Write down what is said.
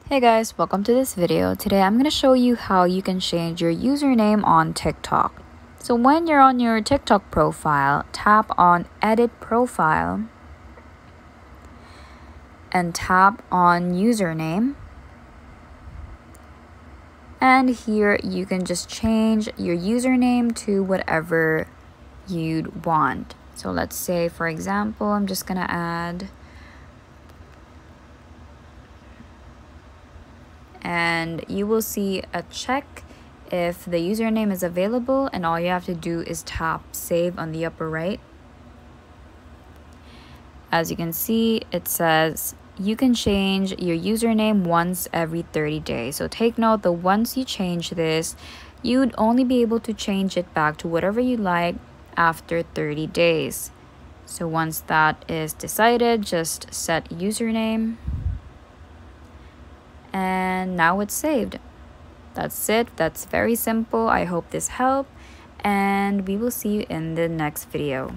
Hey guys, welcome to this video. Today I'm going to show you how you can change your username on TikTok. So when you're on your TikTok profile, tap on Edit Profile and tap on Username. And here you can just change your username to whatever you'd want. So let's say, for example, I'm just going to add and you will see a check if the username is available, and all you have to do is tap save on the upper right. As you can see, it says you can change your username once every 30 days. So take note that once you change this, you'd only be able to change it back to whatever you like after 30 days. So once that is decided, just set username. And now it's saved. That's it. That's very simple. I hope this helped, and we will see you in the next video.